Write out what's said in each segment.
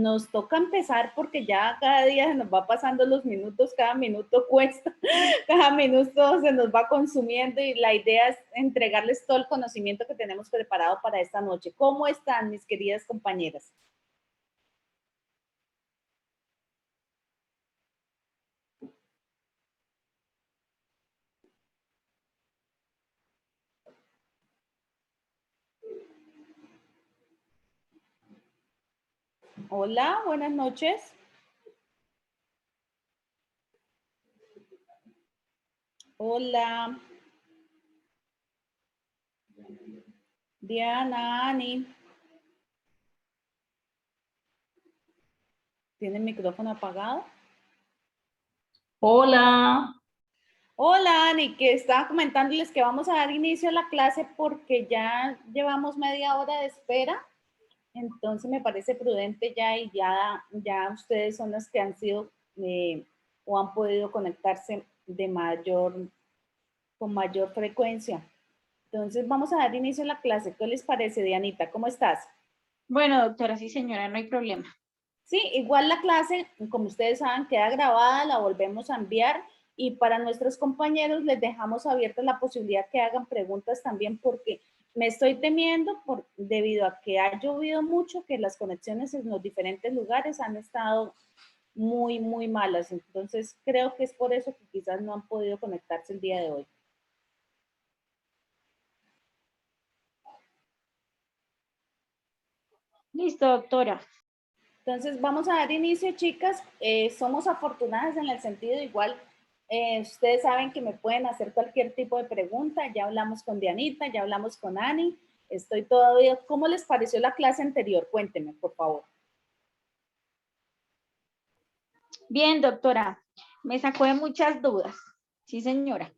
Nos toca empezar porque ya cada día se nos va pasando los minutos, cada minuto cuesta, cada minuto se nos va consumiendo y la idea es entregarles todo el conocimiento que tenemos preparado para esta noche. ¿Cómo están mis queridas compañeras? Hola, buenas noches. Hola, Diana, Ani. ¿Tiene el micrófono apagado? Hola. Hola, Ani, que estaba comentándoles que vamos a dar inicio a la clase porque ya llevamos media hora de espera. Entonces me parece prudente ya y ya ustedes son las que han sido o han podido conectarse con mayor frecuencia. Entonces vamos a dar inicio a la clase. ¿Qué les parece, Dianita? ¿Cómo estás? Bueno, doctora, sí, señora, no hay problema. Sí, igual la clase, como ustedes saben, queda grabada, la volvemos a enviar y para nuestros compañeros les dejamos abierta la posibilidad que hagan preguntas también porque me estoy temiendo debido a que ha llovido mucho, que las conexiones en los diferentes lugares han estado muy, muy malas. Entonces creo que es por eso que quizás no han podido conectarse el día de hoy. Listo, doctora. Entonces, vamos a dar inicio, chicas. Somos afortunadas en el sentido igual. Ustedes saben que me pueden hacer cualquier tipo de pregunta. Ya hablamos con Dianita, ya hablamos con Ani. Estoy todavía. ¿Cómo les pareció la clase anterior? Cuéntenme, por favor. Bien, doctora. Me sacó de muchas dudas. Sí, señora.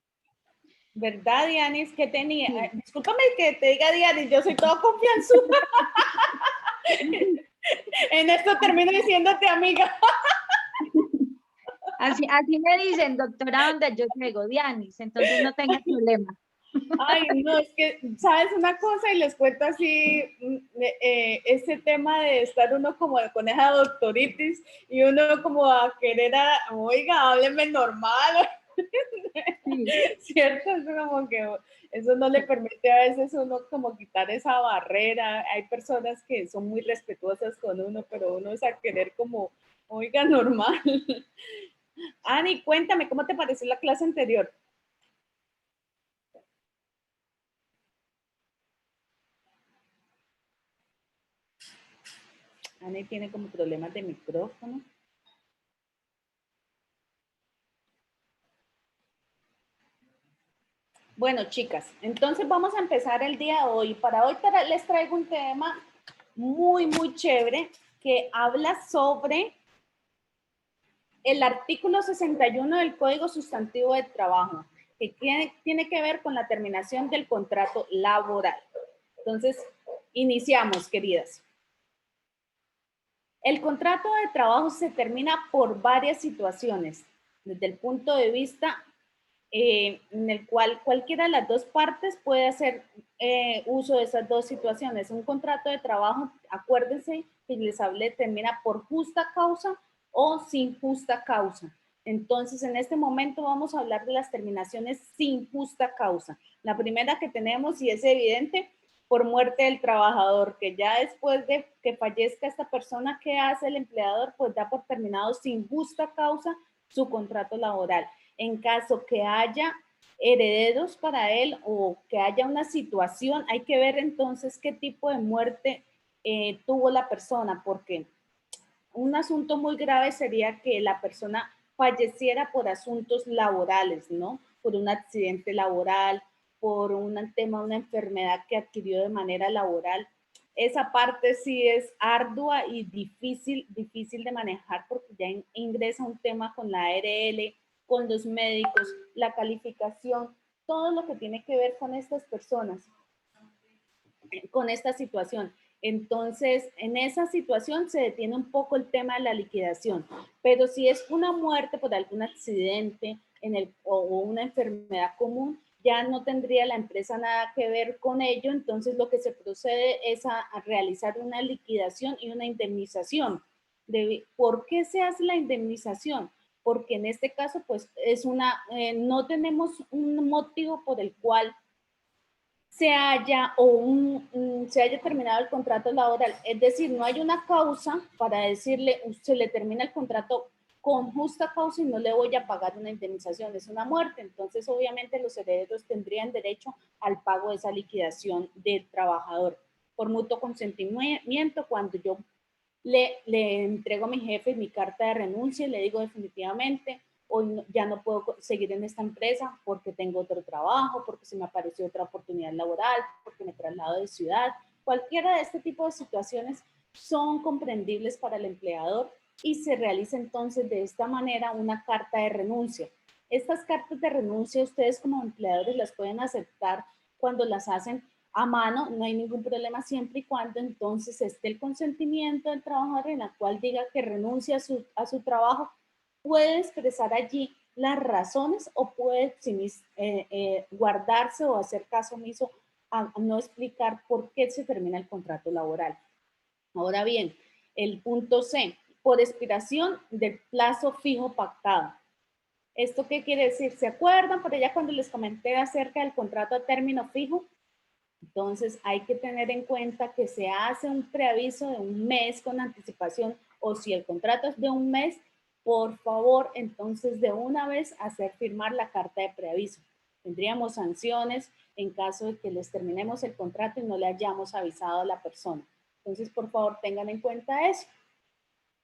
¿Verdad, Dianis? ¿Qué tenía? Sí. Discúlpame que te diga Dianis, yo soy toda confianzuda. En esto termino diciéndote amiga. Así me dicen, doctora, donde yo llego, Dianis, entonces no tenga problema. Ay, no, es que, ¿sabes una cosa? Y les cuento así, ese tema de estar uno como con esa doctoritis y uno como a querer, oiga, hábleme normal, Sí. ¿cierto? Es como que eso no le permite a veces uno como quitar esa barrera. Hay personas que son muy respetuosas con uno, pero uno es a querer como, oiga, normal. Ani, cuéntame, ¿cómo te pareció la clase anterior? Ani tiene como problemas de micrófono. Bueno, chicas, entonces vamos a empezar el día de hoy. Para hoy les traigo un tema muy, muy chévere que habla sobre el artículo 61 del Código Sustantivo de Trabajo, que tiene que ver con la terminación del contrato laboral. Entonces, iniciamos, queridas. El contrato de trabajo se termina por varias situaciones, desde el punto de vista en el cual cualquiera de las dos partes puede hacer uso de esas dos situaciones. Un contrato de trabajo, acuérdense que les hablé, termina por justa causa o sin justa causa. Entonces, en este momento vamos a hablar de las terminaciones sin justa causa. La primera que tenemos, y es evidente, por muerte del trabajador, que ya después de que fallezca esta persona, ¿qué hace el empleador? Pues da por terminado sin justa causa su contrato laboral. En caso que haya herederos para él o que haya una situación, hay que ver entonces qué tipo de muerte tuvo la persona, porque un asunto muy grave sería que la persona falleciera por asuntos laborales, ¿no? Por un accidente laboral, por un tema, una enfermedad que adquirió de manera laboral. Esa parte sí es ardua y difícil de manejar porque ya ingresa un tema con la ARL, con los médicos, la calificación, todo lo que tiene que ver con estas personas, con esta situación. Entonces, en esa situación se detiene un poco el tema de la liquidación, pero si es una muerte por algún accidente o una enfermedad común, ya no tendría la empresa nada que ver con ello, entonces lo que se procede es a realizar una liquidación y una indemnización. ¿Por qué se hace la indemnización? Porque en este caso, pues, no tenemos un motivo por el cual se haya terminado el contrato laboral. Es decir, no hay una causa para decirle, se le termina el contrato con justa causa y no le voy a pagar una indemnización, es una muerte. Entonces, obviamente, los herederos tendrían derecho al pago de esa liquidación del trabajador por mutuo consentimiento. Cuando yo le entrego a mi jefe mi carta de renuncia y le digo definitivamente, hoy ya no puedo seguir en esta empresa porque tengo otro trabajo, porque se me apareció otra oportunidad laboral, porque me traslado de ciudad. Cualquiera de este tipo de situaciones son comprendibles para el empleador y se realiza entonces de esta manera una carta de renuncia. Estas cartas de renuncia ustedes como empleadores las pueden aceptar cuando las hacen a mano, no hay ningún problema siempre y cuando entonces esté el consentimiento del trabajador en la cual diga que renuncia a su trabajo, puede expresar allí las razones o puede guardarse o hacer caso omiso a no explicar por qué se termina el contrato laboral. Ahora bien, el punto C, por expiración del plazo fijo pactado. ¿Esto qué quiere decir? ¿Se acuerdan por allá cuando les comenté acerca del contrato a término fijo? Entonces hay que tener en cuenta que se hace un preaviso de un mes con anticipación o si el contrato es de un mes, por favor, entonces de una vez hacer firmar la carta de preaviso. Tendríamos sanciones en caso de que les terminemos el contrato y no le hayamos avisado a la persona. Entonces, por favor, tengan en cuenta eso.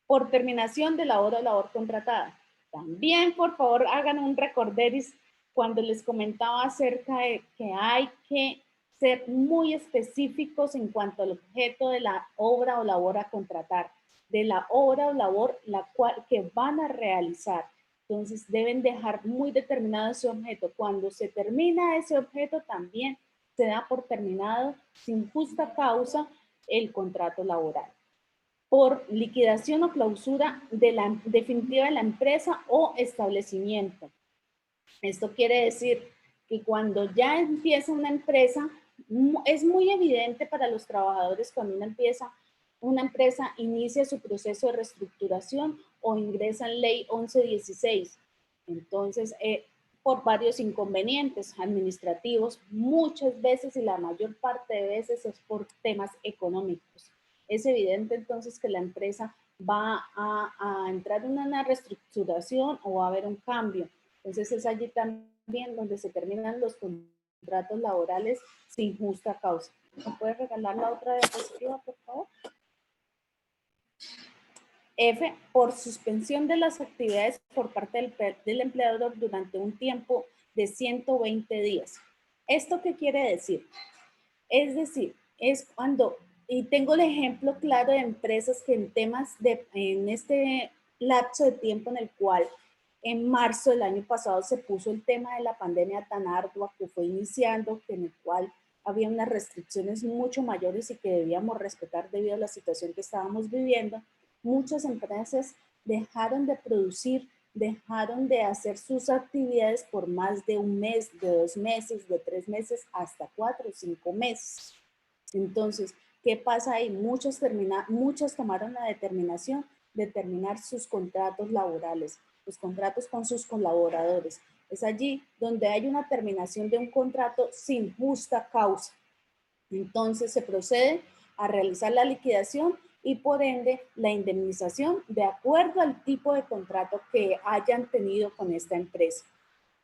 Por terminación de la hora o labor contratada. También, por favor, hagan un recorderis cuando les comentaba acerca de que hay que ser muy específicos en cuanto al objeto de la obra o labor a contratar, de la obra o labor que van a realizar. Entonces, deben dejar muy determinado ese objeto. Cuando se termina ese objeto, también se da por terminado, sin justa causa, el contrato laboral. Por liquidación o clausura definitiva de la empresa o establecimiento. Esto quiere decir que cuando ya empieza una empresa, es muy evidente para los trabajadores cuando una empresa inicia su proceso de reestructuración o ingresa en ley 1116. Entonces, por varios inconvenientes administrativos, muchas veces y la mayor parte de veces es por temas económicos. Es evidente entonces que la empresa va a entrar en una reestructuración o va a haber un cambio. Entonces es allí también donde se terminan los contratos laborales sin justa causa. ¿Me puedes regalar la otra diapositiva, por favor? F, por suspensión de las actividades por parte del empleador durante un tiempo de 120 días. ¿Esto qué quiere decir? Es decir, es cuando, y tengo el ejemplo claro de empresas que en este lapso de tiempo en el cual en marzo del año pasado se puso el tema de la pandemia tan ardua que fue iniciando, en el cual había unas restricciones mucho mayores y que debíamos respetar debido a la situación que estábamos viviendo. Muchas empresas dejaron de producir, dejaron de hacer sus actividades por más de un mes, de 2 meses, de 3 meses, hasta 4 o 5 meses. Entonces, ¿qué pasa ahí? Muchas tomaron la determinación de terminar sus contratos laborales, los contratos con sus colaboradores. Es allí donde hay una terminación de un contrato sin justa causa. Entonces se procede a realizar la liquidación y por ende la indemnización de acuerdo al tipo de contrato que hayan tenido con esta empresa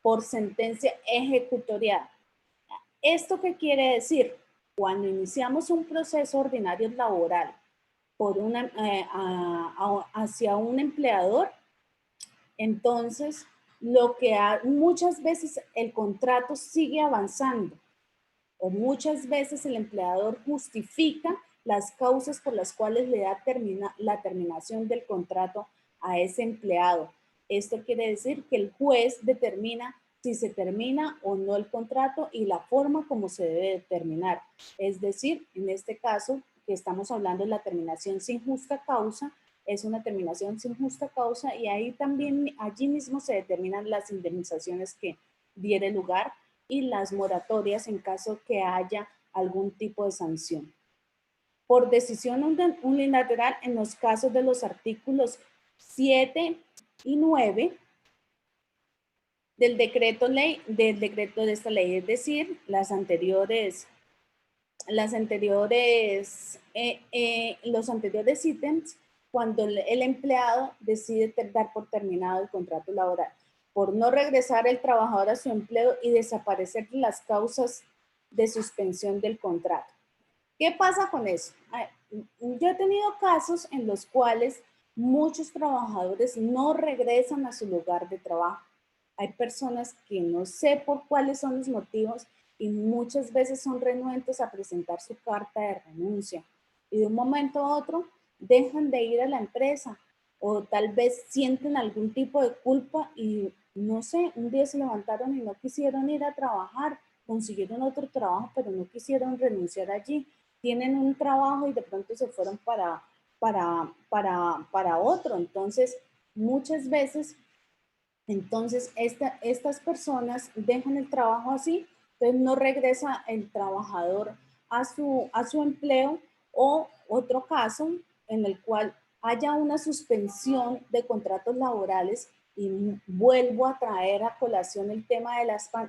por sentencia ejecutorial. ¿Esto qué quiere decir? Cuando iniciamos un proceso ordinario laboral hacia un empleador, entonces muchas veces el contrato sigue avanzando o muchas veces el empleador justifica las causas por las cuales le da la terminación del contrato a ese empleado. Esto quiere decir que el juez determina si se termina o no el contrato y la forma como se debe determinar. Es decir, en este caso que estamos hablando de la terminación sin justa causa, es una terminación sin justa causa y ahí también, allí mismo se determinan las indemnizaciones que diere lugar y las moratorias en caso que haya algún tipo de sanción. por decisión unilateral en los casos de los artículos 7 y 9 del decreto de esta ley, es decir, los anteriores ítems, cuando el empleado decide dar por terminado el contrato laboral, por no regresar el trabajador a su empleo y desaparecer las causas de suspensión del contrato. ¿Qué pasa con eso? Yo he tenido casos en los cuales muchos trabajadores no regresan a su lugar de trabajo. Hay personas que no sé por cuáles son los motivos y muchas veces son renuentes a presentar su carta de renuncia. Y de un momento a otro dejan de ir a la empresa o tal vez sienten algún tipo de culpa y no sé, un día se levantaron y no quisieron ir a trabajar, consiguieron otro trabajo, pero no quisieron renunciar allí. Tienen un trabajo y de pronto se fueron para otro. Entonces, muchas veces, estas personas dejan el trabajo así, entonces no regresa el trabajador a su empleo, o otro caso en el cual haya una suspensión de contratos laborales. Y vuelvo a traer a colación el tema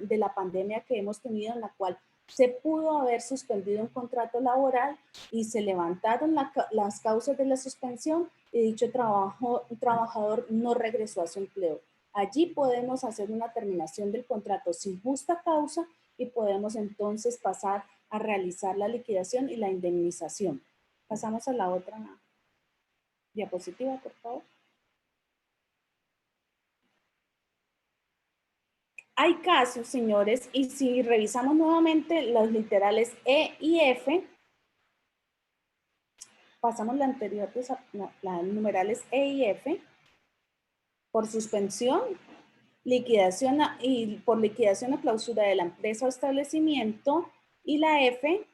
de la pandemia que hemos tenido, en la cual se pudo haber suspendido un contrato laboral y se levantaron las causas de la suspensión y dicho trabajador no regresó a su empleo. Allí podemos hacer una terminación del contrato sin justa causa y podemos entonces pasar a realizar la liquidación y la indemnización. Pasamos a la otra diapositiva, por favor. Hay casos, señores, y si revisamos nuevamente los literales E y F, pasamos la anterior, las numerales E y F, por suspensión, liquidación y por liquidación o clausura de la empresa o establecimiento, y la F,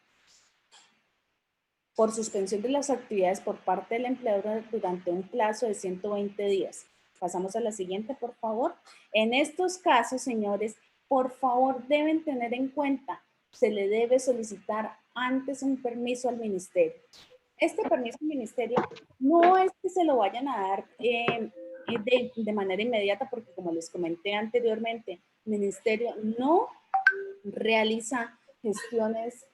por suspensión de las actividades por parte del empleador durante un plazo de 120 días. Pasamos a la siguiente, por favor. En estos casos, señores, por favor deben tener en cuenta, se le debe solicitar antes un permiso al ministerio. Este permiso al ministerio no es que se lo vayan a dar de manera inmediata, porque como les comenté anteriormente, el ministerio no realiza gestiones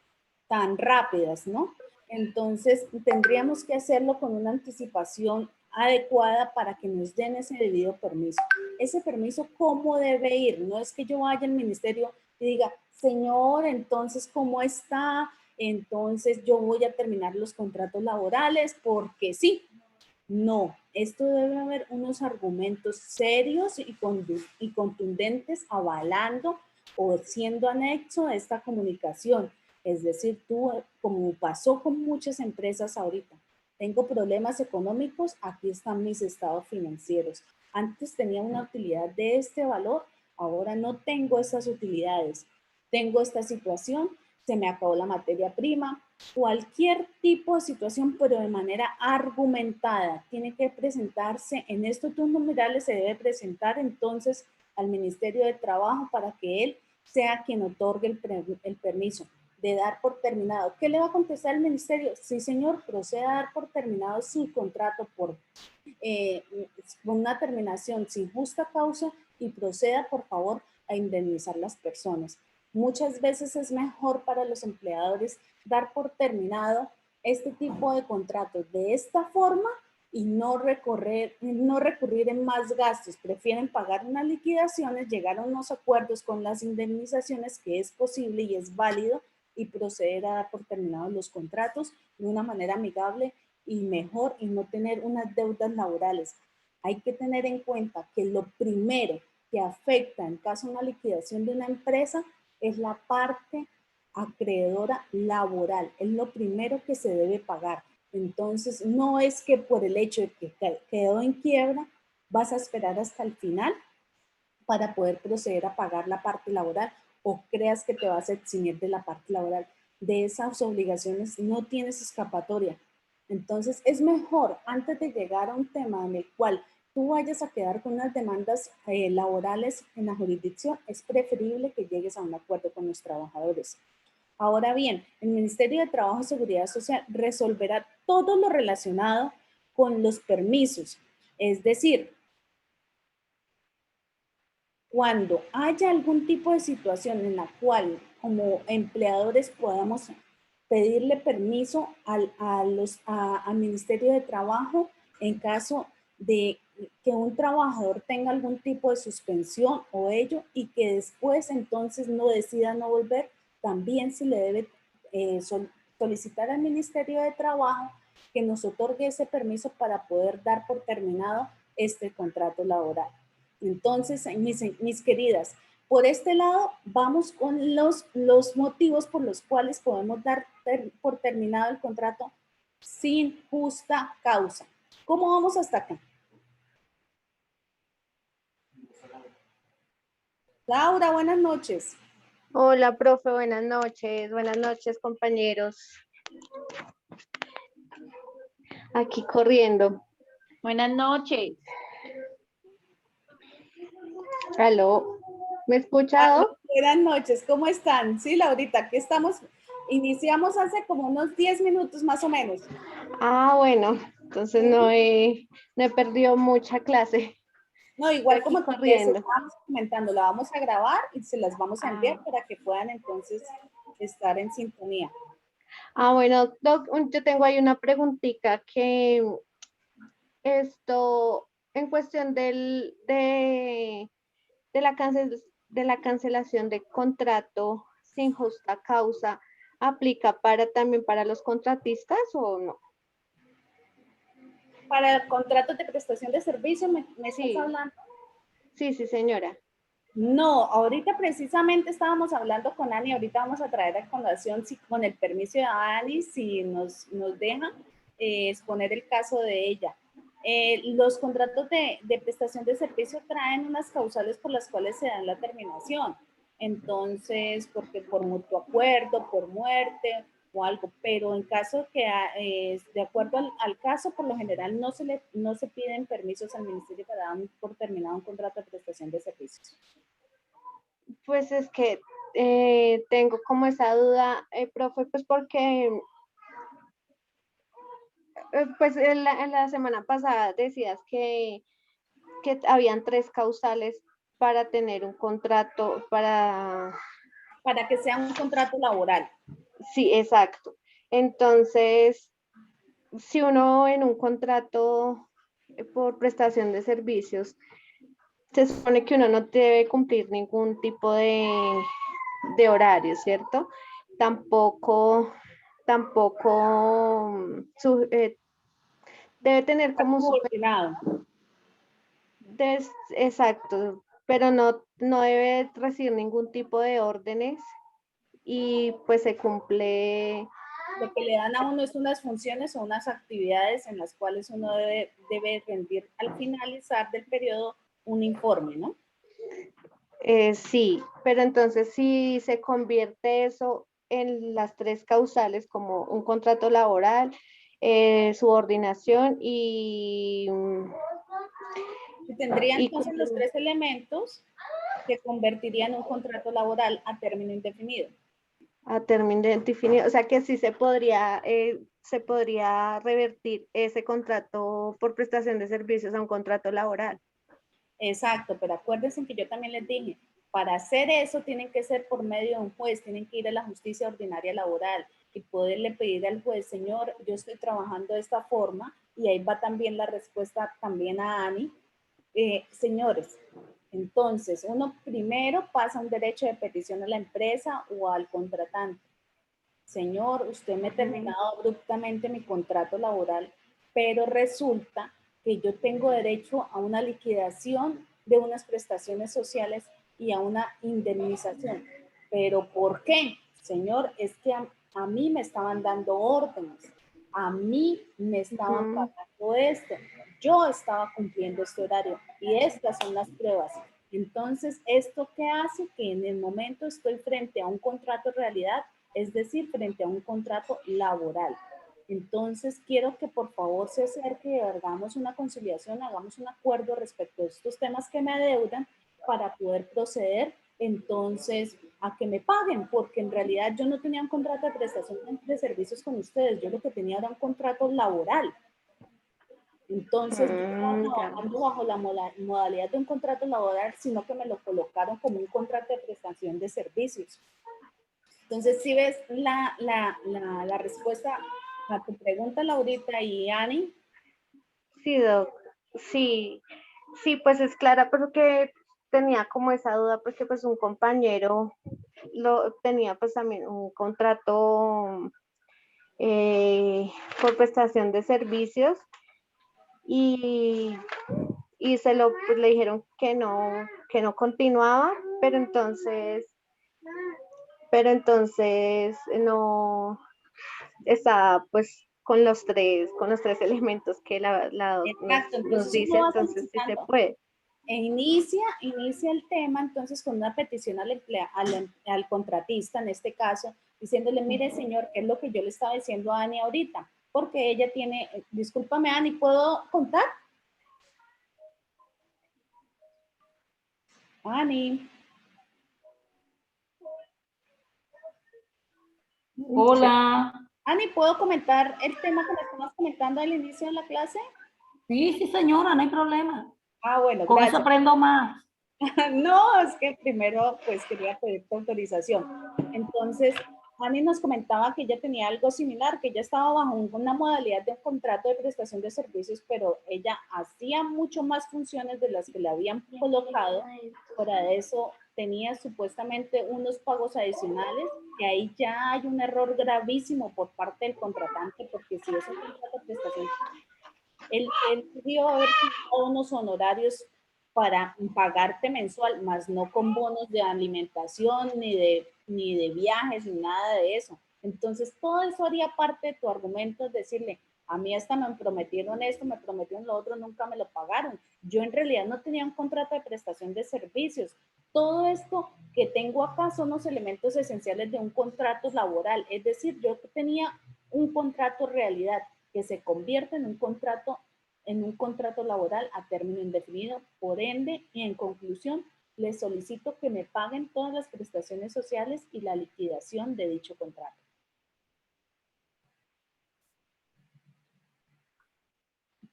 tan rápidas, ¿no? Entonces, tendríamos que hacerlo con una anticipación adecuada para que nos den ese debido permiso. Ese permiso, ¿cómo debe ir? No es que yo vaya al ministerio y diga, señor, entonces, ¿cómo está? Entonces, yo voy a terminar los contratos laborales porque sí. No, esto debe haber unos argumentos serios y contundentes avalando o siendo anexo a esta comunicación. Es decir, tú, como pasó con muchas empresas ahorita, tengo problemas económicos, aquí están mis estados financieros. Antes tenía una utilidad de este valor, ahora no tengo esas utilidades. Tengo esta situación, se me acabó la materia prima, cualquier tipo de situación, pero de manera argumentada. Tiene que presentarse en estos dos numerales, se debe presentar entonces al Ministerio de Trabajo para que él sea quien otorgue el permiso de dar por terminado. ¿Qué le va a contestar el ministerio? Sí, señor, proceda a dar por terminado su contrato por una terminación sin justa causa y proceda, por favor, a indemnizar las personas. Muchas veces es mejor para los empleadores dar por terminado este tipo de contratos de esta forma y no recurrir en más gastos. Prefieren pagar unas liquidaciones, llegar a unos acuerdos con las indemnizaciones, que es posible y es válido, y proceder a dar por terminados los contratos de una manera amigable y mejor, y no tener unas deudas laborales. Hay que tener en cuenta que lo primero que afecta en caso de una liquidación de una empresa es la parte acreedora laboral. Es lo primero que se debe pagar. Entonces, no es que por el hecho de que quedó en quiebra, vas a esperar hasta el final para poder proceder a pagar la parte laboral, o creas que te vas a eximir de la parte laboral. De esas obligaciones no tienes escapatoria. Entonces, es mejor, antes de llegar a un tema en el cual tú vayas a quedar con unas demandas laborales en la jurisdicción, es preferible que llegues a un acuerdo con los trabajadores. Ahora bien, el Ministerio de Trabajo y Seguridad Social resolverá todo lo relacionado con los permisos. Es decir, cuando haya algún tipo de situación en la cual como empleadores podamos pedirle permiso al Ministerio de Trabajo en caso de que un trabajador tenga algún tipo de suspensión o ello y que después entonces no decida no volver, también se le debe solicitar al Ministerio de Trabajo que nos otorgue ese permiso para poder dar por terminado este contrato laboral. Entonces, mis queridas, por este lado, vamos con los motivos por los cuales podemos dar por terminado el contrato sin justa causa. ¿Cómo vamos hasta acá? Laura, buenas noches. Hola, profe, buenas noches, compañeros. Aquí corriendo. Buenas noches. Aló, ¿me he escuchado? Buenas noches, ¿cómo están? Sí, Laurita, aquí estamos. Iniciamos hace como unos 10 minutos más o menos. Ah, bueno, entonces no he perdido mucha clase. No, igual Aquí como les corriendo. estábamos comentando, la vamos a grabar y se las vamos a enviar para que puedan entonces estar en sintonía. Bueno, Doc, yo tengo ahí una preguntita que en cuestión de la cancelación de contrato sin justa causa, ¿aplica también para los contratistas o no? Para contratos de prestación de servicio, ¿me estás Sí, hablando? sí, señora. No, ahorita precisamente estábamos hablando con Ani, ahorita vamos a traer a colación, si con el permiso de Ani, si nos deja exponer el caso de ella. Los contratos de prestación de servicio traen unas causales por las cuales se dan la terminación. Entonces, porque por mutuo acuerdo, por muerte o algo, pero en caso que, de acuerdo al caso, por lo general no se piden permisos al ministerio para dar por terminado un contrato de prestación de servicios. Pues es que tengo como esa duda, profe, pues porque pues en la semana pasada decías que habían 3 causales para tener un contrato, para que sea un contrato laboral. Sí, exacto. Entonces, si uno en un contrato por prestación de servicios, se supone que uno no debe cumplir ningún tipo de horario, ¿cierto? Tampoco, debe tener como un subordinado. Exacto, pero no debe recibir ningún tipo de órdenes y pues se cumple. Lo que le dan a uno es unas funciones o unas actividades en las cuales uno debe rendir al finalizar del periodo un informe, ¿no? Sí, pero entonces si se convierte eso en las 3 causales como un contrato laboral, subordinación tendría y entonces los 3 elementos que convertirían un contrato laboral a término indefinido. A término indefinido, o sea que sí se podría revertir ese contrato por prestación de servicios a un contrato laboral. Exacto, pero acuérdense que yo también les dije, para hacer eso tienen que ser por medio de un juez, tienen que ir a la justicia ordinaria laboral y poderle pedir al juez, señor, yo estoy trabajando de esta forma, y ahí va también la respuesta también a Ani. Señores, entonces uno primero pasa un derecho de petición a la empresa o al contratante. Señor, usted me ha terminado abruptamente mi contrato laboral, pero resulta que yo tengo derecho a una liquidación de unas prestaciones sociales y a una indemnización. ¿Pero por qué? Señor, es que a mí me estaban dando órdenes, a mí me estaban pagando esto, yo estaba cumpliendo este horario y estas son las pruebas. Entonces, ¿esto qué hace? Que en el momento estoy frente a un contrato de realidad, es decir, frente a un contrato laboral. Entonces, quiero que por favor se acerque y hagamos una conciliación, hagamos un acuerdo respecto a estos temas que me adeudan para poder proceder entonces a que me paguen, porque en realidad yo no tenía un contrato de prestación de servicios con ustedes, yo lo que tenía era un contrato laboral. Entonces, yo estaba Ya. trabajando bajo la modalidad de un contrato laboral, sino que me lo colocaron como un contrato de prestación de servicios. Entonces, si ves la respuesta a tu pregunta, Laurita y Ani. Sí, Doc. Sí, sí, pues es clara, porque tenía como esa duda, porque pues un compañero lo tenía pues también un contrato por prestación de servicios y, y pues, le dijeron que no continuaba, pero entonces no estaba pues con los tres elementos que la doc Exacto, nos entonces uno dice, va entonces sí se solicitando puede. e inicia el tema entonces con una petición al contratista, en este caso, diciéndole, mire señor, ¿qué es lo que yo le estaba diciendo a Ani ahorita? Porque ella tiene, discúlpame Ani, ¿puedo contar? Ani. Hola. Ani, ¿puedo comentar el tema que me estabas comentando al inicio de la clase? Sí, sí, señora, no hay problema. Ah, bueno, Con eso gracias. aprendo más. No, es que primero pues quería pedir tu autorización. Entonces, Ani nos comentaba que ella tenía algo similar, que ella estaba bajo una modalidad de un contrato de prestación de servicios, pero ella hacía mucho más funciones de las que le habían colocado. Fuera eso, tenía supuestamente unos pagos adicionales, que ahí ya hay un error gravísimo por parte del contratante, porque si es un contrato de prestación, él debió haber fijado unos honorarios para pagarte mensual, más no con bonos de alimentación, ni de viajes, ni nada de eso. Entonces, todo eso haría parte de tu argumento, es decirle, a mí hasta me prometieron esto, me prometieron lo otro, nunca me lo pagaron. Yo en realidad no tenía un contrato de prestación de servicios. Todo esto que tengo acá son los elementos esenciales de un contrato laboral. Es decir, yo tenía un contrato realidad que se convierte en un contrato laboral a término indefinido. Por ende, y en conclusión, les solicito que me paguen todas las prestaciones sociales y la liquidación de dicho contrato.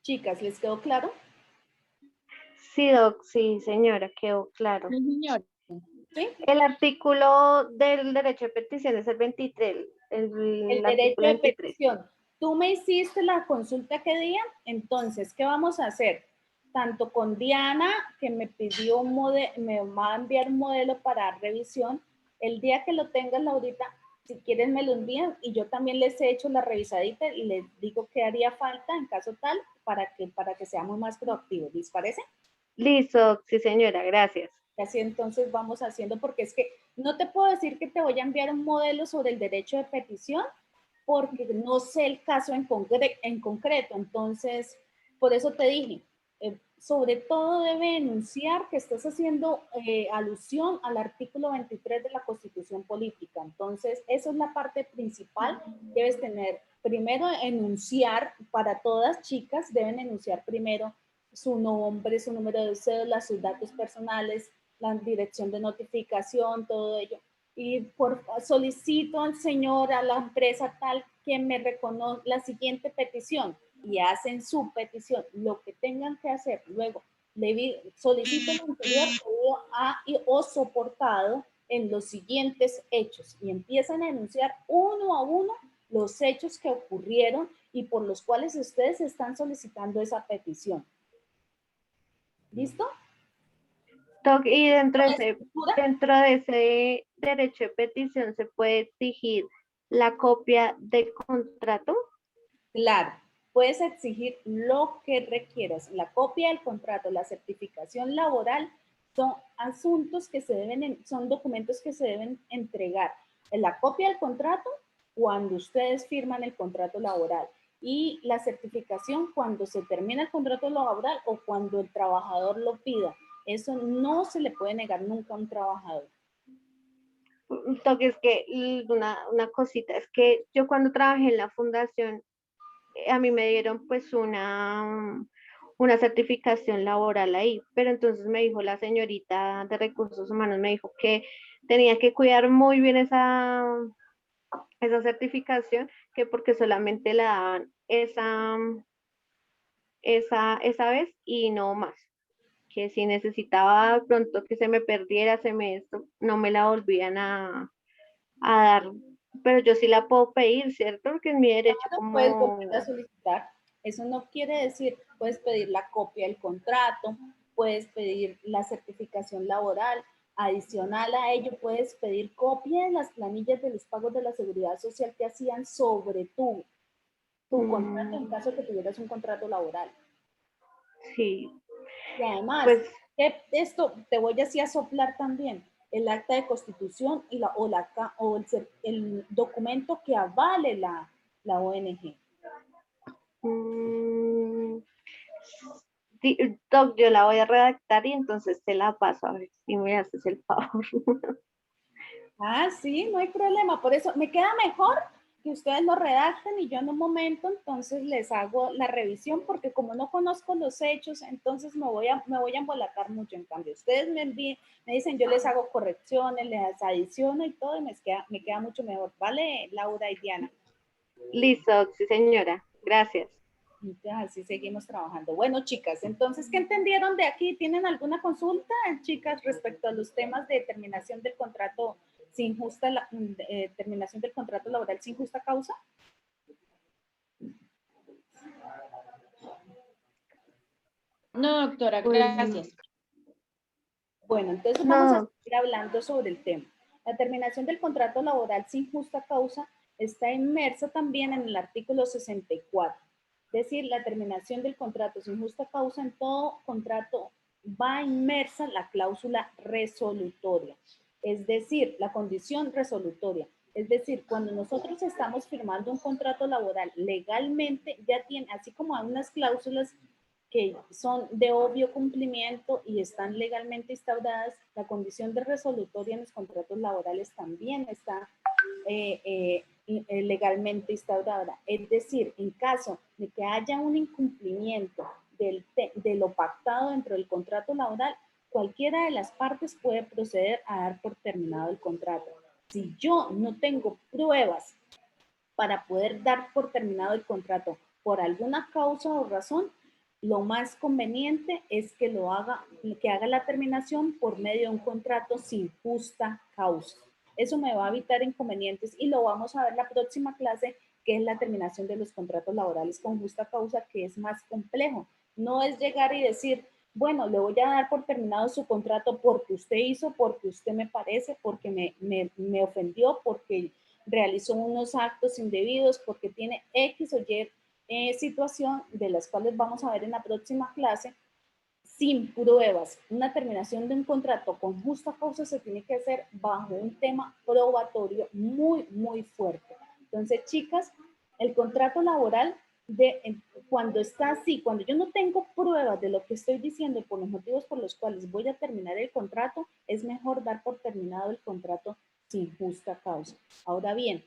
Chicas, ¿les quedó claro? Sí, Doc, sí, señora, quedó claro. Sí, señor. ¿Sí? El artículo del derecho de petición es el 23, El el derecho artículo de 23. petición. Tú me hiciste la consulta qué día, entonces, ¿qué vamos a hacer? Tanto con Diana, que me pidió me va a enviar un modelo para revisión, el día que lo tengas, Laurita, si quieren me lo envían y yo también les he hecho la revisadita y les digo qué haría falta en caso tal para que seamos más proactivos. ¿Les parece? Listo, sí, señora, gracias. Así entonces vamos haciendo, porque es que no te puedo decir que te voy a enviar un modelo sobre el derecho de petición, porque no sé el caso en concreto. Entonces, por eso te dije, sobre todo debe enunciar que estás haciendo alusión al artículo 23 de la Constitución Política. Entonces, eso es la parte principal. Debes tener, primero, enunciar, para todas chicas, deben enunciar primero su nombre, su número de cédula, sus datos personales, la dirección de notificación, todo ello. Y solicito al señor, a la empresa tal, que me reconozca la siguiente petición, y hacen su petición, lo que tengan que hacer. Luego, solicito lo anterior o soportado en los siguientes hechos, y empiezan a enunciar uno a uno los hechos que ocurrieron y por los cuales ustedes están solicitando esa petición. ¿Listo? Doc, y ¿Estructura? dentro de ese derecho de petición se puede exigir la copia del contrato. Claro, puedes exigir lo que requieras. La copia del contrato, la certificación laboral son asuntos que se deben, son documentos que se deben entregar. La copia del contrato cuando ustedes firman el contrato laboral y la certificación cuando se termina el contrato laboral o cuando el trabajador lo pida. Eso no se le puede negar nunca a un trabajador. Doc, es que una cosita, es que yo cuando trabajé en la fundación, a mí me dieron pues una certificación laboral ahí, pero entonces me dijo la señorita de recursos humanos, me dijo que tenía que cuidar muy bien esa certificación, que porque solamente la daban esa vez y no más, que si necesitaba de pronto que se me perdiera, no me la volvían a dar, pero yo sí la puedo pedir, ¿cierto? Porque es mi derecho Puedes volver como... a solicitar. Eso no quiere decir, puedes pedir la copia del contrato, puedes pedir la certificación laboral. Adicional a ello, puedes pedir copia de las planillas de los pagos de la seguridad social que hacían sobre tu contrato en caso de que tuvieras un contrato laboral. Sí, Y además, pues esto te voy así a soplar también, el acta de constitución y el documento que avale la ONG. mm, sí, Doc, yo la voy a redactar y entonces te la paso a ver si me haces el favor. Ah, sí, no hay problema. Por eso me queda mejor que ustedes lo redacten y yo en un momento entonces les hago la revisión porque como no conozco los hechos, entonces me voy a embolatar mucho. En cambio, ustedes me dicen, yo les hago correcciones, les adiciono y todo y me queda mucho mejor. ¿Vale, Laura y Diana? Listo, sí señora, gracias. Así seguimos trabajando. Bueno, chicas, entonces, ¿qué entendieron de aquí? ¿Tienen alguna consulta, chicas, respecto a los temas de terminación del contrato sin terminación del contrato laboral sin justa causa? No, doctora, Pues gracias. Bueno, entonces vamos a no, seguir hablando sobre el tema. La terminación del contrato laboral sin justa causa está inmersa también en el artículo 64. Es decir, la terminación del contrato sin justa causa en todo contrato va inmersa la cláusula resolutoria, es decir, la condición resolutoria. Es decir, cuando nosotros estamos firmando un contrato laboral legalmente, ya tiene, así como hay unas cláusulas que son de obvio cumplimiento y están legalmente instauradas, la condición de resolutoria en los contratos laborales también está legalmente instaurada. Es decir, en caso de que haya un incumplimiento de lo pactado dentro del contrato laboral, cualquiera de las partes puede proceder a dar por terminado el contrato. Si yo no tengo pruebas para poder dar por terminado el contrato por alguna causa o razón, lo más conveniente es que haga la terminación por medio de un contrato sin justa causa. Eso me va a evitar inconvenientes y lo vamos a ver la próxima clase, que es la terminación de los contratos laborales con justa causa, que es más complejo. No es llegar y decir, bueno, le voy a dar por terminado su contrato porque usted hizo, porque usted me parece, porque me ofendió, porque realizó unos actos indebidos, porque tiene X o Y situación de las cuales vamos a ver en la próxima clase, sin pruebas. Una terminación de un contrato con justa causa se tiene que hacer bajo un tema probatorio muy, muy fuerte. Entonces, chicas, el contrato laboral, cuando está así, cuando yo no tengo pruebas de lo que estoy diciendo y por los motivos por los cuales voy a terminar el contrato, es mejor dar por terminado el contrato sin justa causa. Ahora bien,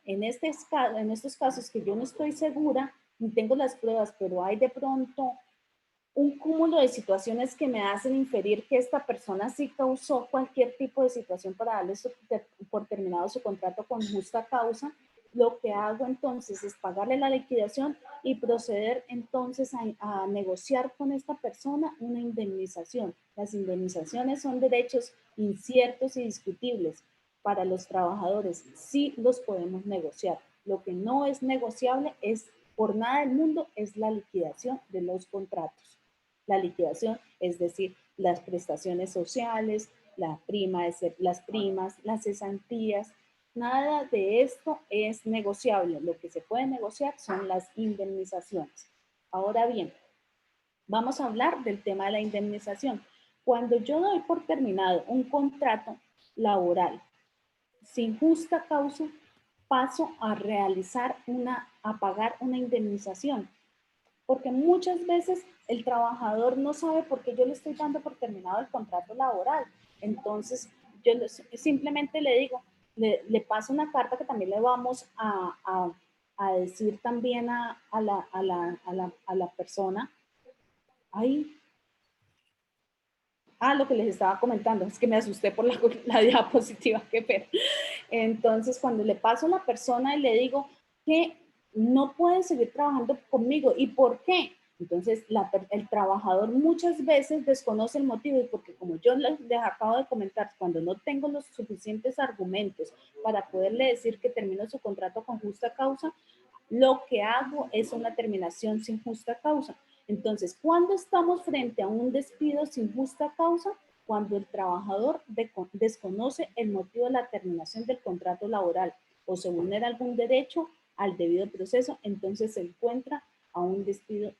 en estos casos que yo no estoy segura, ni tengo las pruebas, pero hay de pronto un cúmulo de situaciones que me hacen inferir que esta persona sí causó cualquier tipo de situación para darle por terminado su contrato con justa causa, lo que hago entonces es pagarle la liquidación y proceder entonces a negociar con esta persona una indemnización. Las indemnizaciones son derechos inciertos y discutibles. Para los trabajadores sí los podemos negociar. Lo que no es negociable es, por nada del mundo, es la liquidación de los contratos. La liquidación, es decir, las prestaciones sociales, las primas, las cesantías, nada de esto es negociable. Lo que se puede negociar son las indemnizaciones. Ahora bien, vamos a hablar del tema de la indemnización. Cuando yo doy por terminado un contrato laboral sin justa causa, paso a a pagar una indemnización, porque muchas veces el trabajador no sabe por qué yo le estoy dando por terminado el contrato laboral. Entonces, yo simplemente le digo, le paso una carta que también le vamos a decir también a la persona, Ahí. Lo que les estaba comentando, es que me asusté por la diapositiva, qué pena. Entonces, cuando le paso a la persona y le digo que no puede seguir trabajando conmigo, ¿y por qué? Entonces, el trabajador muchas veces desconoce el motivo, y porque como yo les acabo de comentar, cuando no tengo los suficientes argumentos para poderle decir que termino su contrato con justa causa, lo que hago es una terminación sin justa causa. Entonces, ¿cuándo estamos frente a un despido sin justa causa? Cuando el trabajador desconoce el motivo de la terminación del contrato laboral o se vulnera algún derecho al debido proceso, entonces se encuentra a un despido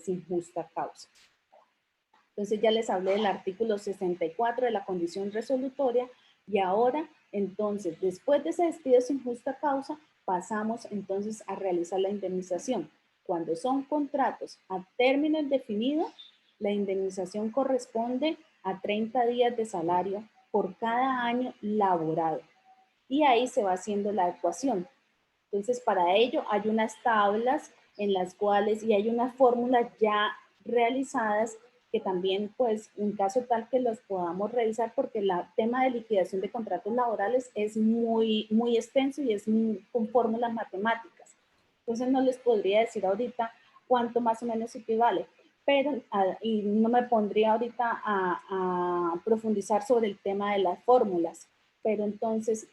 sin justa causa. Entonces ya les hablé del artículo 64 de la condición resolutoria y ahora, entonces, después de ese despido sin justa causa, pasamos entonces a realizar la indemnización. Cuando son contratos a término indefinido, la indemnización corresponde a 30 días de salario por cada año laborado. Y ahí se va haciendo la ecuación. Entonces, para ello hay unas tablas en las cuales, y hay unas fórmulas ya realizadas que también, pues, en caso tal que los podamos revisar, porque el tema de liquidación de contratos laborales es muy extenso y es con fórmulas matemáticas. Entonces, no les podría decir ahorita cuánto más o menos equivale, pero, y no me pondría ahorita a profundizar sobre el tema de las fórmulas, pero entonces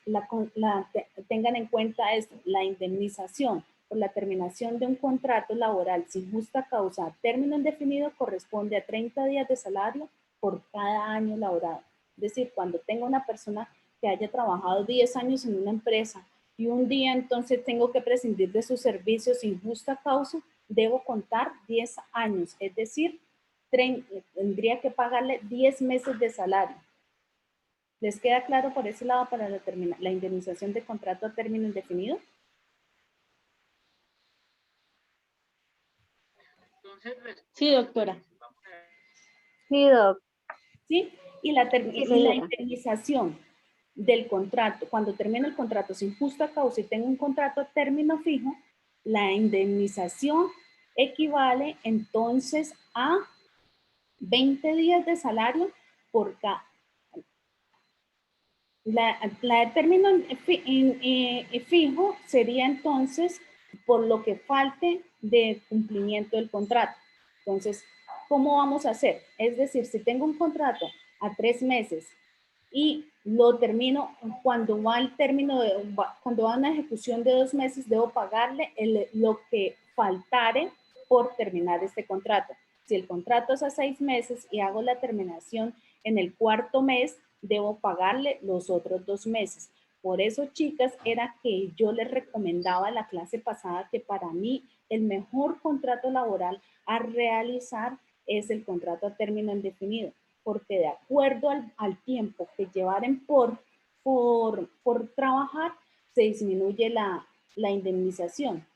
tengan en cuenta esto, la indemnización por la terminación de un contrato laboral sin justa causa a término indefinido corresponde a 30 días de salario por cada año laborado. Es decir, cuando tengo una persona que haya trabajado 10 años en una empresa y un día entonces tengo que prescindir de sus servicios sin justa causa, debo contar 10 años, es decir, tendría que pagarle 10 meses de salario. ¿Les queda claro por ese lado para la indemnización de contrato a término indefinido? Sí, doctora. Sí, doc. ¿Sí? Y la señora. indemnización del contrato, cuando termina el contrato sin justa causa y tengo un contrato a término fijo, la indemnización equivale entonces a 20 días de salario por cada. La de término fijo sería entonces por lo que falte de cumplimiento del contrato. Entonces, ¿cómo vamos a hacer? Es decir, si tengo un contrato a 3 meses y lo termino, cuando va al término, cuando va a una ejecución de 2 meses, debo pagarle lo que faltare por terminar este contrato. Si el contrato es a 6 meses y hago la terminación en el cuarto mes, debo pagarle los otros 2 meses. Por eso, chicas, era que yo les recomendaba en la clase pasada que para mí el mejor contrato laboral a realizar es el contrato a término indefinido, porque de acuerdo al tiempo que llevaren por trabajar, se disminuye la indemnización.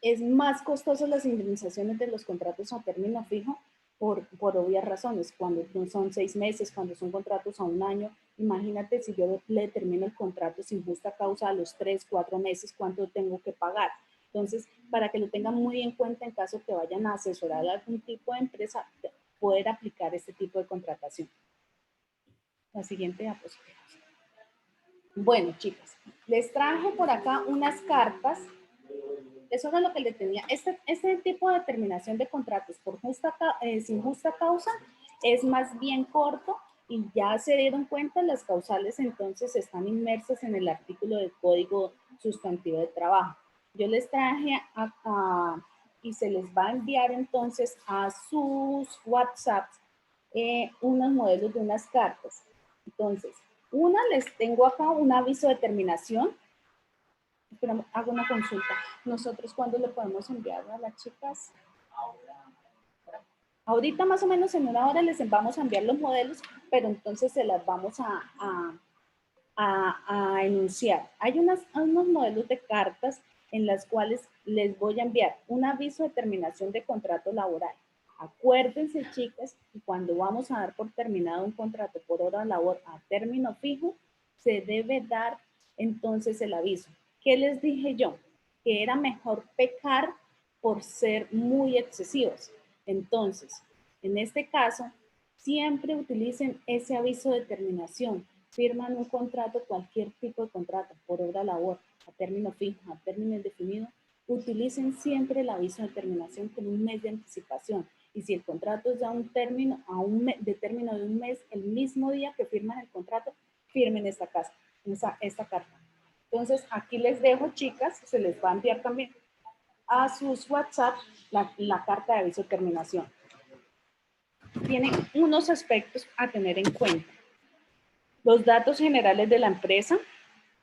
Es más costoso las indemnizaciones de los contratos a término fijo por obvias razones. Cuando son 6 meses, cuando son contratos a 1 año, imagínate si yo le termino el contrato sin justa causa a los 3, 4 meses, ¿cuánto tengo que pagar? Entonces, para que lo tengan muy en cuenta en caso que vayan a asesorar a algún tipo de empresa, poder aplicar este tipo de contratación. La siguiente diapositiva. Bueno, chicas, les traje por acá unas cartas. Eso era lo que le tenía. Este tipo de terminación de contratos por sin justa causa es más bien corto y ya se dieron cuenta, las causales entonces están inmersas en el artículo del Código Sustantivo de Trabajo. Yo les traje acá y se les va a enviar entonces a sus WhatsApps unos modelos de unas cartas. Entonces, les tengo acá un aviso de terminación. Pero hago una consulta. ¿Nosotros cuándo le podemos enviar a las chicas? Ahorita más o menos en 1 hora les vamos a enviar los modelos, pero entonces se las vamos a enunciar. Hay unos modelos de cartas en las cuales les voy a enviar un aviso de terminación de contrato laboral. Acuérdense, chicas, que cuando vamos a dar por terminado un contrato por hora de labor a término fijo, se debe dar entonces el aviso. ¿Qué les dije yo? Que era mejor pecar por ser muy excesivos. Entonces, en este caso, siempre utilicen ese aviso de terminación. Firman un contrato, cualquier tipo de contrato, por obra labor, a término fijo, a término indefinido, utilicen siempre el aviso de terminación con un mes de anticipación. Y si el contrato es ya un término, de término de un mes, el mismo día que firman el contrato, firmen esta carta. Entonces, aquí les dejo, chicas, se les va a enviar también a sus WhatsApp la carta de aviso de terminación. Tiene unos aspectos a tener en cuenta. Los datos generales de la empresa,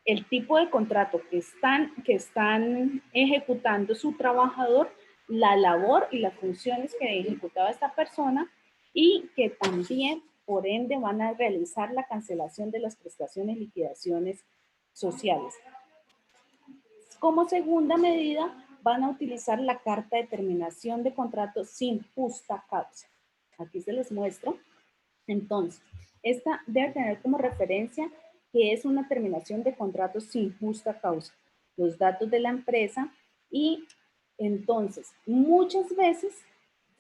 el tipo de contrato que están ejecutando su trabajador, la labor y las funciones que ejecutaba esta persona y que también, por ende, van a realizar la cancelación de las prestaciones y liquidaciones sociales. Como segunda medida, van a utilizar la carta de terminación de contrato sin justa causa. Aquí se les muestro. Entonces, esta debe tener como referencia que es una terminación de contrato sin justa causa, los datos de la empresa y entonces muchas veces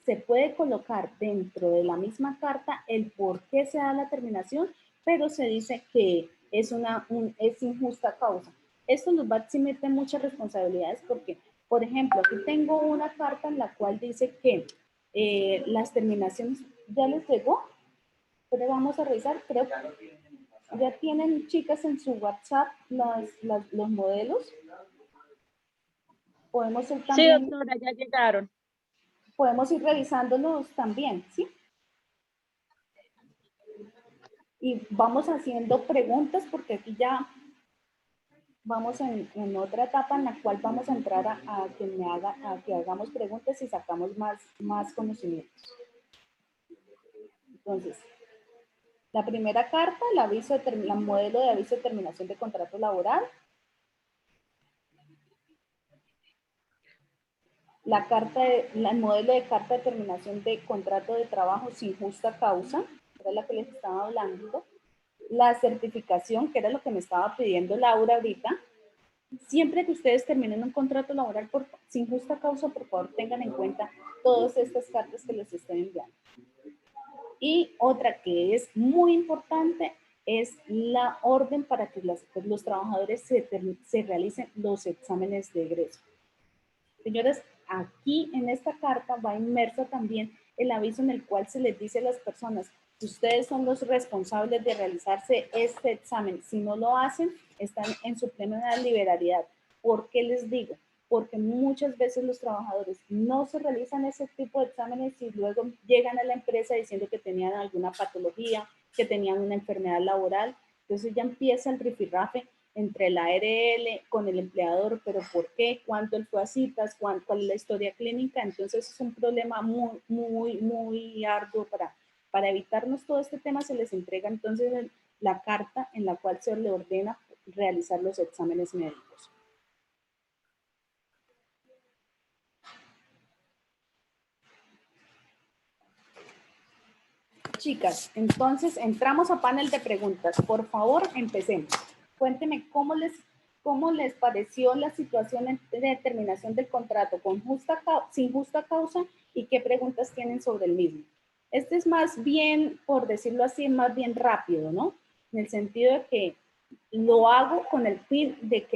se puede colocar dentro de la misma carta el por qué se da la terminación, pero se dice que es sin justa causa. Esto nos va a eximir de muchas responsabilidades porque, por ejemplo, aquí tengo una carta en la cual dice que las terminaciones, ¿ya les llegó? Pero vamos a revisar, creo que ya tienen, chicas, en su WhatsApp los modelos. Podemos ir Sí, también, doctora, ya llegaron. podemos ir revisándolos también, ¿sí? Y vamos haciendo preguntas porque aquí ya vamos en otra etapa en la cual vamos a entrar a que hagamos preguntas y sacamos más conocimientos. Entonces, la primera carta, la modelo de aviso de terminación de contrato laboral. El modelo de carta de terminación de contrato de trabajo sin justa causa, era la que les estaba hablando. La certificación, que era lo que me estaba pidiendo Laura ahorita. Siempre que ustedes terminen un contrato laboral sin justa causa, por favor tengan en cuenta todas estas cartas que les estoy enviando. Y otra que es muy importante es la orden para que los trabajadores se realicen los exámenes de egreso. Señores, aquí en esta carta va inmerso también el aviso en el cual se les dice a las personas que ustedes son los responsables de realizarse este examen. Si no lo hacen, están en su plena liberalidad. ¿Por qué les digo? Porque muchas veces los trabajadores no se realizan ese tipo de exámenes y luego llegan a la empresa diciendo que tenían alguna patología, que tenían una enfermedad laboral. Entonces ya empieza el rifirrafe entre la ARL con el empleador, pero ¿por qué? ¿Cuánto él fue a citas? ¿Cuál es la historia clínica? Entonces es un problema muy arduo para evitarnos todo este tema. Se les entrega entonces la carta en la cual se le ordena realizar los exámenes médicos. Chicas, entonces entramos a panel de preguntas. Por favor, empecemos. Cuéntenme cómo les pareció la situación de terminación del contrato sin justa causa y qué preguntas tienen sobre el mismo. Este es más bien, por decirlo así, más bien rápido, ¿no? En el sentido de que lo hago con el fin de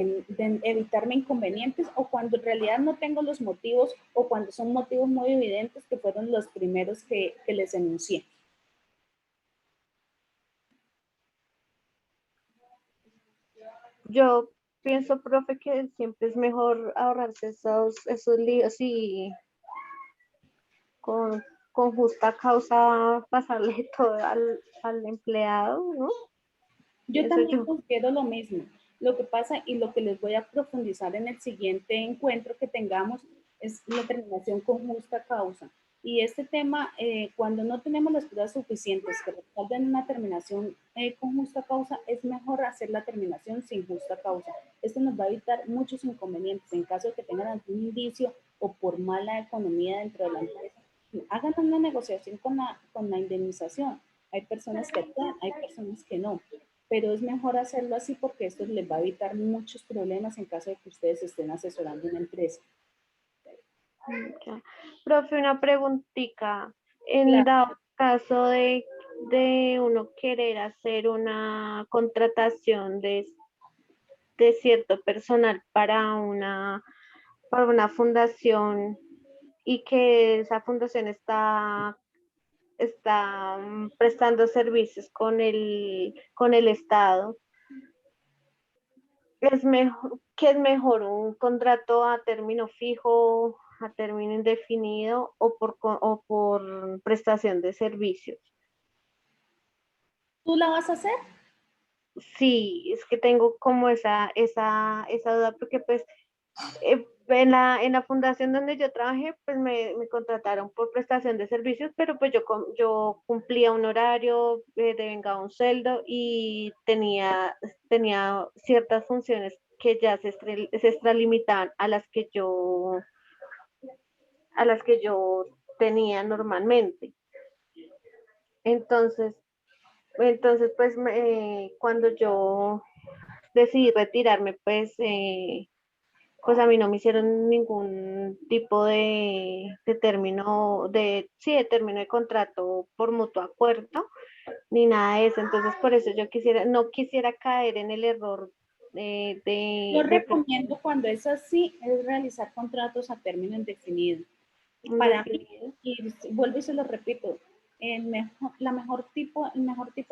evitarme inconvenientes o cuando en realidad no tengo los motivos o cuando son motivos muy evidentes que fueron los primeros que les enuncié. Yo pienso, profe, que siempre es mejor ahorrarse esos líos y con justa causa pasarle todo al empleado, ¿no? Yo Pienso también yo. considero lo mismo. Lo que pasa y lo que les voy a profundizar en el siguiente encuentro que tengamos es la terminación con justa causa. Y este tema, cuando no tenemos las pruebas suficientes que respalden una terminación con justa causa, es mejor hacer la terminación sin justa causa. Esto nos va a evitar muchos inconvenientes en caso de que tengan algún indicio o por mala economía dentro de la empresa. Hagan una negociación con la indemnización. Hay personas que actúan, hay personas que no, pero es mejor hacerlo así porque esto les va a evitar muchos problemas en caso de que ustedes estén asesorando una empresa. Ya. Profe, una preguntita. En Claro. dado caso de uno querer hacer una contratación de cierto personal para una fundación y que esa fundación está prestando servicios con el Estado, es mejor, ¿qué es mejor? ¿Un contrato a término fijo, a término indefinido o por prestación de servicios? ¿Tú la vas a hacer? Sí, es que tengo como esa duda porque pues en la fundación donde yo trabajé, pues me contrataron por prestación de servicios, pero pues yo cumplía un horario, devengaba un sueldo y tenía ciertas funciones que ya se extralimitaban a las que yo tenía normalmente. Entonces, pues cuando yo decidí retirarme, pues a mí no me hicieron ningún tipo de término sí, de término de contrato por mutuo acuerdo, ni nada de eso. Entonces, por eso no quisiera caer en el error Yo de recomiendo cuando es así, es realizar contratos a término indefinido. Para mí, indefinido. y vuelvo y se lo repito, el mejor tipo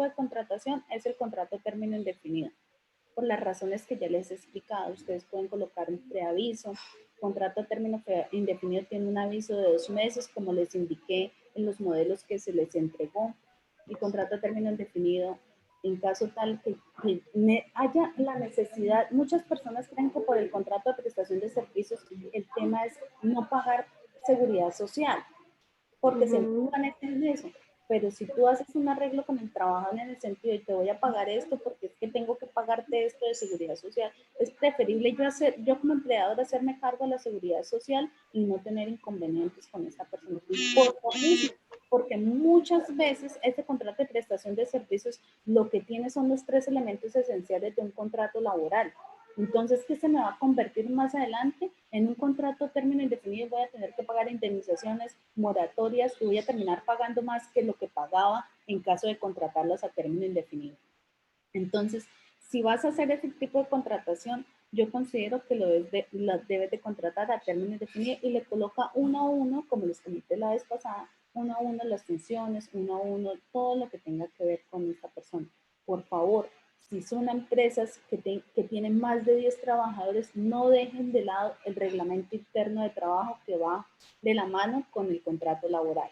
de contratación es el contrato a término indefinido, por las razones que ya les he explicado. Ustedes pueden colocar un preaviso. Contrato a término indefinido tiene un aviso de 2 meses, como les indiqué en los modelos que se les entregó. Y contrato a término indefinido, en caso tal que haya la necesidad, muchas personas creen que por el contrato de prestación de servicios el tema es no pagar seguridad social, porque se Ujú. enfocan en eso. Pero si tú haces un arreglo con el trabajador en el sentido de te voy a pagar esto porque es que tengo que pagarte esto de seguridad social, es preferible yo como empleador hacerme cargo de la seguridad social y no tener inconvenientes con esta persona. Por lo mismo, porque muchas veces este contrato de prestación de servicios lo que tiene son los 3 elementos esenciales de un contrato laboral. Entonces, ¿qué se me va a convertir más adelante? En un contrato a término indefinido voy a tener que pagar indemnizaciones, moratorias y voy a terminar pagando más que lo que pagaba en caso de contratarlas a término indefinido. Entonces, si vas a hacer ese tipo de contratación, yo considero que lo debes de contratar a término indefinido y le coloca uno a uno, como les comenté la vez pasada, uno a uno las funciones, uno a uno todo lo que tenga que ver con esta persona. Por favor, si son empresas que tienen más de 10 trabajadores, no dejen de lado el reglamento interno de trabajo que va de la mano con el contrato laboral.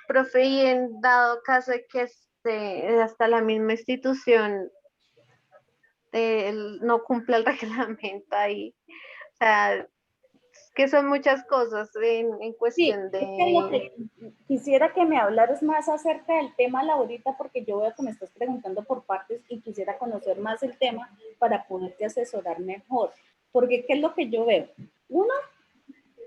Profe, y en dado caso de que hasta la misma institución no cumpla el reglamento ahí, o sea, que son muchas cosas en Sí, cuestión es que lo de... que quisiera que me hablaras más acerca del tema ahorita, porque yo veo que me estás preguntando por partes y quisiera conocer más el tema para poderte asesorar mejor. Porque, ¿qué es lo que yo veo? Uno,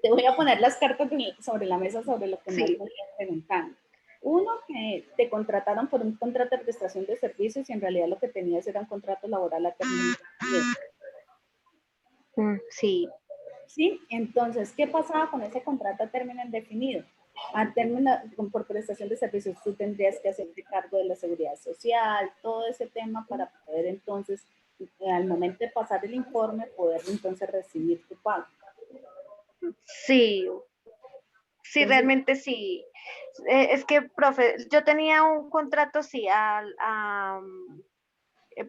te voy a poner las cartas sobre la mesa sobre lo que me has Sí, venido preguntando. Uno, que te contrataron por un contrato de prestación de servicios y en realidad lo que tenías era un contrato laboral a término indefinido. sí. ¿Sí? Entonces, ¿qué pasaba con ese contrato a término indefinido? A término, por prestación de servicios, tú tendrías que hacerte cargo de la seguridad social, todo ese tema para poder entonces, al momento de pasar el informe, poder entonces recibir tu pago. Sí, sí, Entonces, realmente sí. Es que, profe, yo tenía un contrato, sí,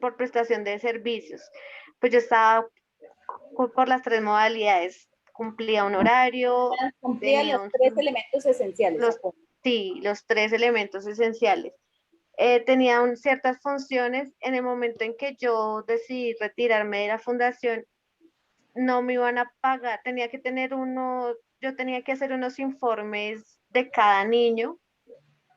por prestación de servicios. Pues yo estaba por las tres modalidades, cumplía un horario, cumplía tenía los 3 elementos esenciales. los, sí, los tres elementos esenciales. Tenía ciertas funciones. En el momento en que yo decidí retirarme de la fundación, no me iban a pagar, yo tenía que hacer unos informes de cada niño,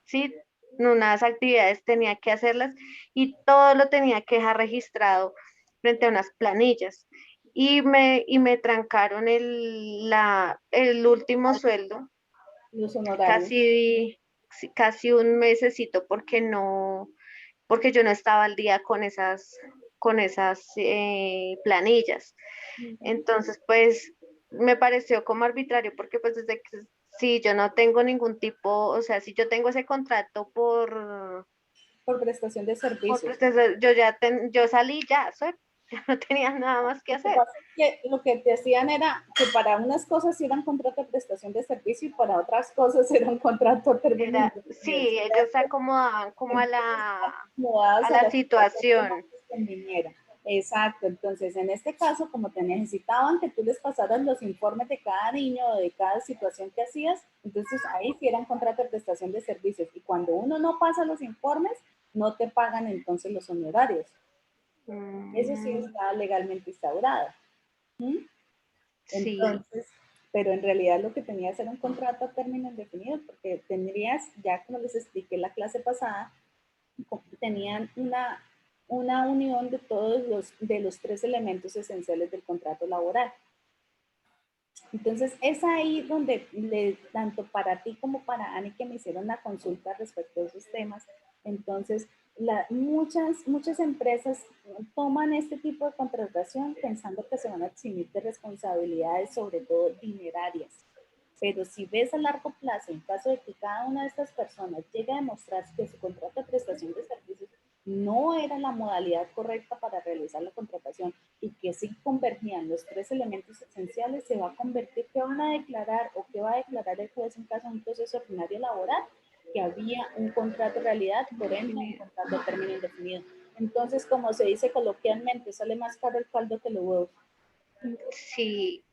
¿sí? Unas actividades tenía que hacerlas y todo lo tenía que dejar registrado frente a unas planillas. Y me trancaron el último sueldo, Los honorarios. casi, sí, casi un mesecito porque yo no estaba al día con con esas planillas. Entonces, pues me pareció como arbitrario porque pues desde que si yo no tengo ningún tipo, o sea, si yo tengo ese contrato Por prestación de servicios. yo salí ya, ya no tenía nada más que Lo que hacer. pasa es que lo que te hacían era que para unas cosas era un contrato de prestación de servicio y para otras cosas era un contrato de término indefinido. Sí, ellos se acomodaban como a Acomodadas a la la situación que más situación. les conviniera. Exacto, entonces en este caso, como te necesitaban que tú les pasaras los informes de cada niño o de cada situación que hacías, entonces ahí sí era un contrato de prestación de servicios. Y cuando uno no pasa los informes, no te pagan entonces los honorarios. Eso sí Mm, está legalmente instaurado. ¿Mm? sí, Entonces, pero en realidad lo que tenías era un contrato a término indefinido, porque tendrías, ya como les expliqué la clase pasada, tenían una unión de todos los tres elementos esenciales del contrato laboral. Entonces, es ahí donde, tanto para ti como para Ani, que me hicieron la consulta respecto a esos temas, entonces, muchas empresas toman este tipo de contratación pensando que se van a eximir de responsabilidades, sobre todo dinerarias. Pero si ves a largo plazo, en caso de que cada una de estas personas llegue a demostrar que su contrato de prestación de servicios no era la modalidad correcta para realizar la contratación y que sí convergían los tres elementos esenciales, se va a convertir, ¿qué van a declarar o qué va a declarar el juez en caso de un proceso ordinario laboral? Que había un contrato de realidad, por ende, un contrato de término indefinido. Entonces, como se dice coloquialmente, sale más caro el caldo que los huevos. sí.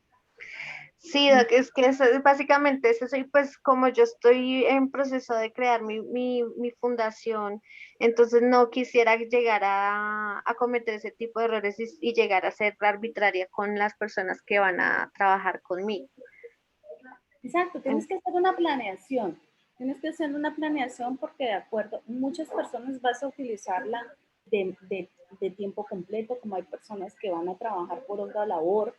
Sí, Doc, es que eso, básicamente es eso, y pues como yo estoy en proceso de crear mi fundación, entonces no quisiera llegar a cometer ese tipo de errores y llegar a ser arbitraria con las personas que van a trabajar conmigo. Exacto, tienes que hacer una planeación. Tienes que hacer una planeación porque de acuerdo, muchas personas vas a utilizarla de tiempo completo, como hay personas que van a trabajar por otra labor,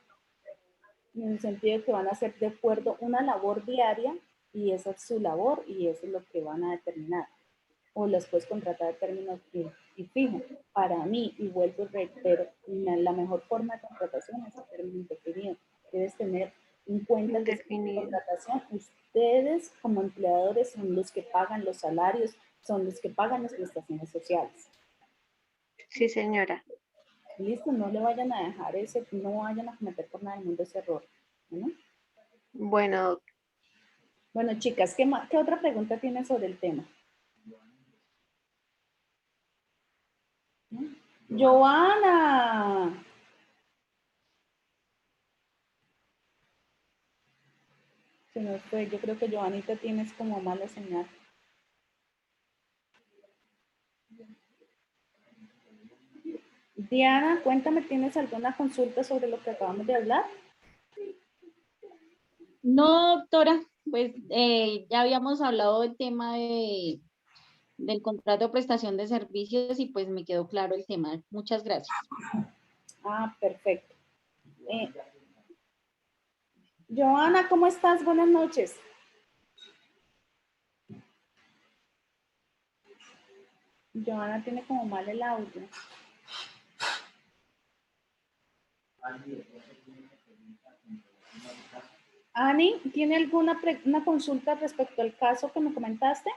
en el sentido de que van a hacer de acuerdo una labor diaria y esa es su labor y eso es lo que van a determinar. O las puedes contratar a término y fijo. Para mí, y vuelvo y reitero, la mejor forma de contratación es a término indefinido. Debes tener en cuenta que si es Indefinido. contratación, ustedes como empleadores son los que pagan los salarios, son los que pagan las prestaciones sociales. Sí, señora. Listo, no le vayan a dejar ese, no vayan a cometer por nada del mundo ese error. ¿No? Bueno, Bueno, chicas, ¿qué otra pregunta tienen sobre el tema? ¿No? Joana. Se nos fue. Yo creo que Joanita tienes como mala señal. Diana, cuéntame, ¿tienes alguna consulta sobre lo que acabamos de hablar? No, doctora, pues ya habíamos hablado del tema del contrato de prestación de servicios y pues me quedó claro el tema. Muchas gracias. Ah, perfecto. Joana, ¿cómo estás? Buenas noches. Joana tiene como mal el audio. Ani, ¿tiene alguna una consulta respecto al caso que me comentaste?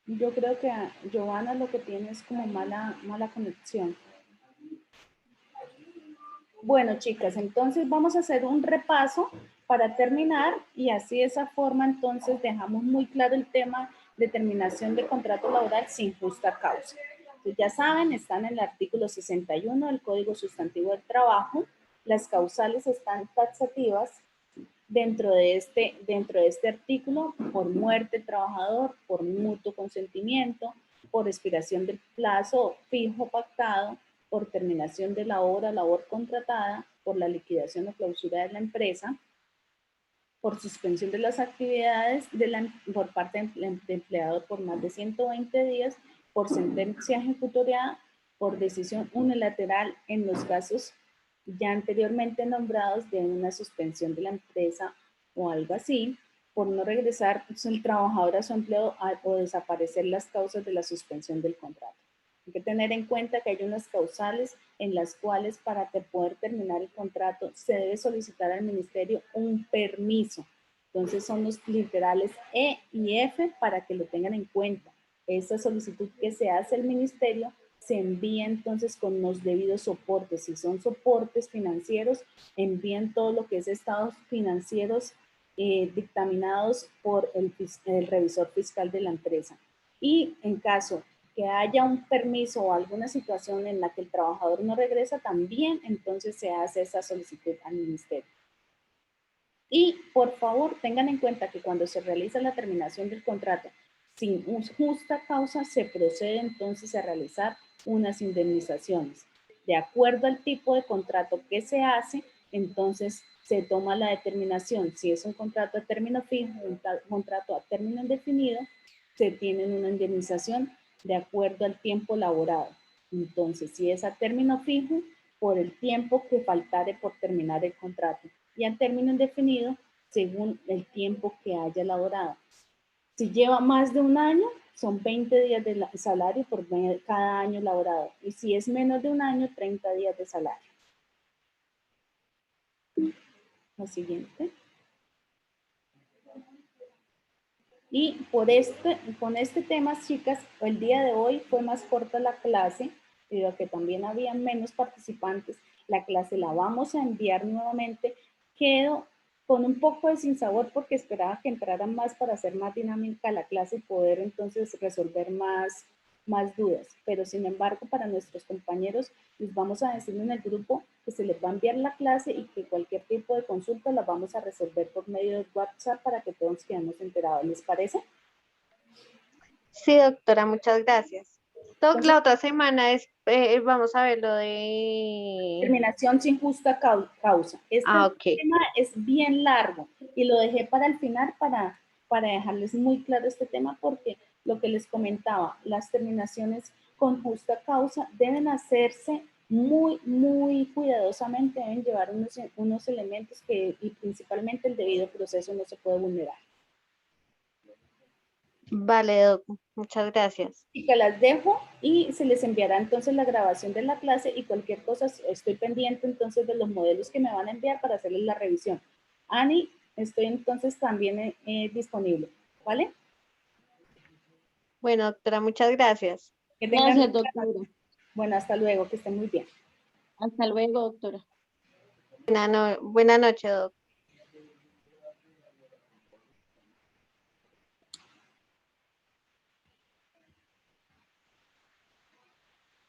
Yo creo que a Joana lo que tiene es como mala conexión. Bueno, chicas, entonces vamos a hacer un repaso para terminar y así de esa forma entonces dejamos muy claro el tema de terminación de contrato laboral sin justa causa. Entonces, ya saben, están en el artículo 61 del Código Sustantivo del Trabajo. Las causales están taxativas dentro de este artículo por muerte del trabajador, por mutuo consentimiento, por expiración del plazo fijo pactado, por terminación de la hora labor contratada, por la liquidación o clausura de la empresa, por suspensión de las actividades por parte del empleador por más de 120 días, por sentencia ejecutoriada, por decisión unilateral en los casos ya anteriormente nombrados deben una suspensión de la empresa o algo así, por no regresar el trabajador a su empleo o desaparecer las causas de la suspensión del contrato. Hay que tener en cuenta que hay unas causales en las cuales para poder terminar el contrato se debe solicitar al ministerio un permiso. Entonces son los literales E y F para que lo tengan en cuenta. Esa solicitud que se hace al ministerio se envía entonces con los debidos soportes. Si son soportes financieros, envían todo lo que es estados financieros dictaminados por el revisor fiscal de la empresa. Y en caso que haya un permiso o alguna situación en la que el trabajador no regresa, también entonces se hace esa solicitud al ministerio. Y por favor tengan en cuenta que cuando se realiza la terminación del contrato sin justa causa, se procede entonces a realizar unas indemnizaciones. De acuerdo al tipo de contrato que se hace, entonces se toma la determinación. Si es un contrato a término fijo, un contrato a término indefinido, se tiene una indemnización de acuerdo al tiempo laborado. Entonces, si es a término fijo, por el tiempo que faltare por terminar el contrato. Y a término indefinido, según el tiempo que haya laborado. Si lleva más de un año, son 20 días de salario por cada año laborado. Y si es menos de un año, 30 días de salario. La siguiente. Y con este tema, chicas, el día de hoy fue más corta la clase, debido a que también había menos participantes. La clase la vamos a enviar nuevamente. Quedo con un poco de sinsabor porque esperaba que entraran más para hacer más dinámica la clase y poder entonces resolver más dudas. Pero sin embargo, para nuestros compañeros, les vamos a decir en el grupo que se les va a enviar la clase y que cualquier tipo de consulta la vamos a resolver por medio de WhatsApp para que todos quedemos enterados. ¿Les parece? Sí, doctora, muchas gracias. Entonces, La otra semana vamos a ver lo de... terminación sin justa causa. Este ok. tema es bien largo y lo dejé para el final para dejarles muy claro este tema porque lo que les comentaba, las terminaciones con justa causa deben hacerse muy cuidadosamente, deben llevar unos elementos y principalmente el debido proceso no se puede vulnerar. Vale, doc, muchas gracias. Y que las dejo y se les enviará entonces la grabación de la clase y cualquier cosa estoy pendiente entonces de los modelos que me van a enviar para hacerles la revisión. Ani, estoy entonces también disponible, ¿vale? Bueno, doctora, muchas gracias. Que tengan Gracias, doctora. bueno, hasta luego, que estén muy bien. Hasta luego, doctora. Buena noche, doc.